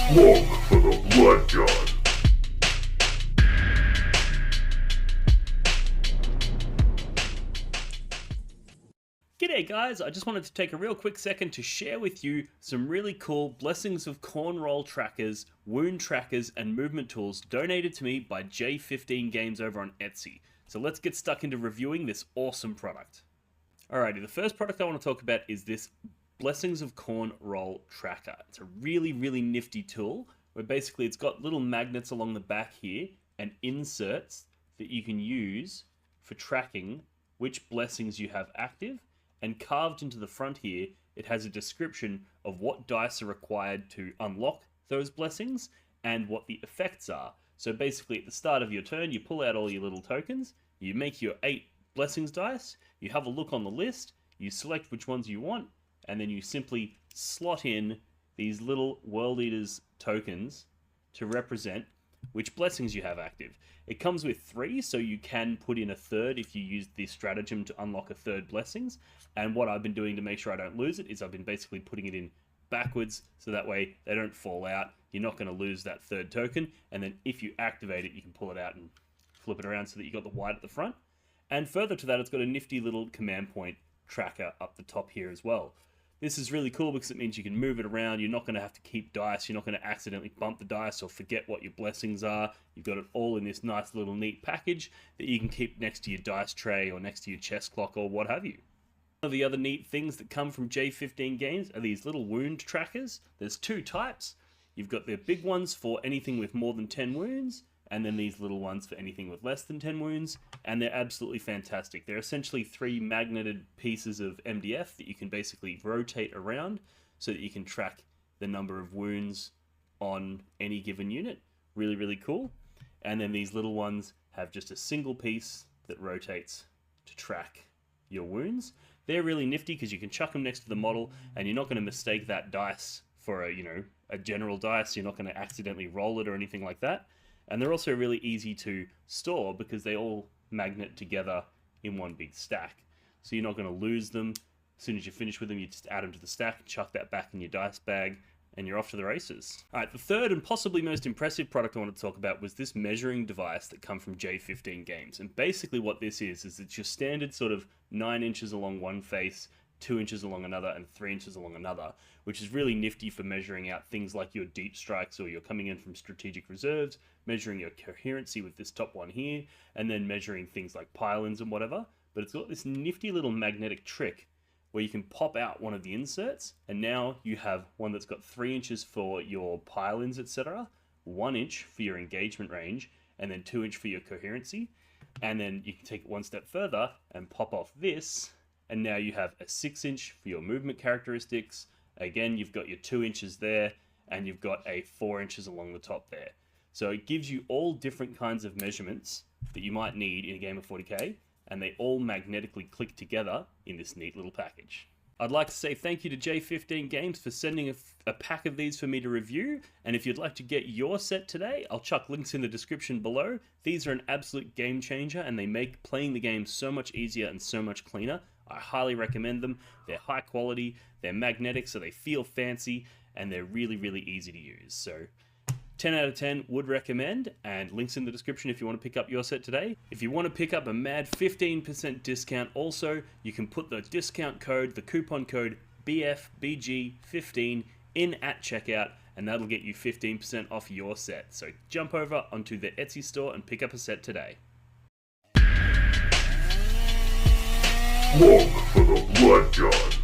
Slog for the Blood God. G'day guys, I just wanted to take a real quick second to share with you some really cool Blessings of Khorne roll trackers, wound trackers, and movement tools donated to me by J15 Games over on Etsy. So let's get stuck into reviewing this awesome product. Alrighty, the first product I want to talk about is this Blessings of Khorne roll tracker. It's a really nifty tool where basically it's got little magnets along the back here and inserts that you can use for tracking which blessings you have active. And carved into the front here, it has a description of what dice are required to unlock those blessings and what the effects are. So basically at the start of your turn, you pull out all your little tokens, you make your 8 blessings dice, you have a look on the list, you select which ones you want, and then you simply slot in these little World Eaters tokens to represent which blessings you have active. It comes with 3, so you can put in a third if you use this stratagem to unlock a third blessings. And what I've been doing to make sure I don't lose it is I've been basically putting it in backwards, so that way they don't fall out. You're not going to lose that third token, and then if you activate it, you can pull it out and flip it around so that you got the white at the front. And further to that, it's got a nifty little command point tracker up the top here as well. This is really cool because it means you can move it around. You're not going to have to keep dice. You're not going to accidentally bump the dice or forget what your blessings are. You've got it all in this nice little neat package that you can keep next to your dice tray or next to your chess clock or what have you. One of the other neat things that come from J15 Games are these little wound trackers. There's 2 types. You've got the big ones for anything with more than 10 wounds, and then these little ones for anything with less than 10 wounds, and they're absolutely fantastic. They're essentially 3 magneted pieces of MDF that you can basically rotate around so that you can track the number of wounds on any given unit. Really cool. And then these little ones have just a single piece that rotates to track your wounds. They're really nifty because you can chuck them next to the model and you're not going to mistake that dice for a general dice. You're not going to accidentally roll it or anything like that. And they're also really easy to store because they all magnet together in one big stack. So you're not going to lose them. As soon as you finish with them, you just add them to the stack, chuck that back in your dice bag, and you're off to the races. Alright, the third and possibly most impressive product I wanted to talk about was this measuring device that come from J15 Games. And basically what this is it's your standard sort of 9 inches along one face, 2 inches along another, and 3 inches along another, which is really nifty for measuring out things like your deep strikes or you're coming in from strategic reserves, measuring your coherency with this top one here, and then measuring things like pile-ins and whatever. But it's got this nifty little magnetic trick where you can pop out one of the inserts, and now you have one that's got 3 inches for your pile-ins, etc., 1 inch for your engagement range, and then 2 inch for your coherency. And then you can take it one step further and pop off this, and now you have a 6 inch for your movement characteristics. Again, you've got your 2 inches there, and you've got a 4 inches along the top there. So it gives you all different kinds of measurements that you might need in a game of 40k, and they all magnetically click together in this neat little package. I'd like to say thank you to J15 Games for sending a pack of these for me to review, and if you'd like to get your set today, I'll chuck links in the description below. These are an absolute game changer, and they make playing the game so much easier and so much cleaner. I highly recommend them. They're high quality, they're magnetic so they feel fancy, and they're really easy to use. So 10 out of 10 would recommend, and links in the description if you want to pick up your set today. If you want to pick up a mad 15% discount also, you can put the discount code, the coupon code BFBG15 in at checkout, and that'll get you 15% off your set. So jump over onto the Etsy store and pick up a set today. Slog for the Blood God.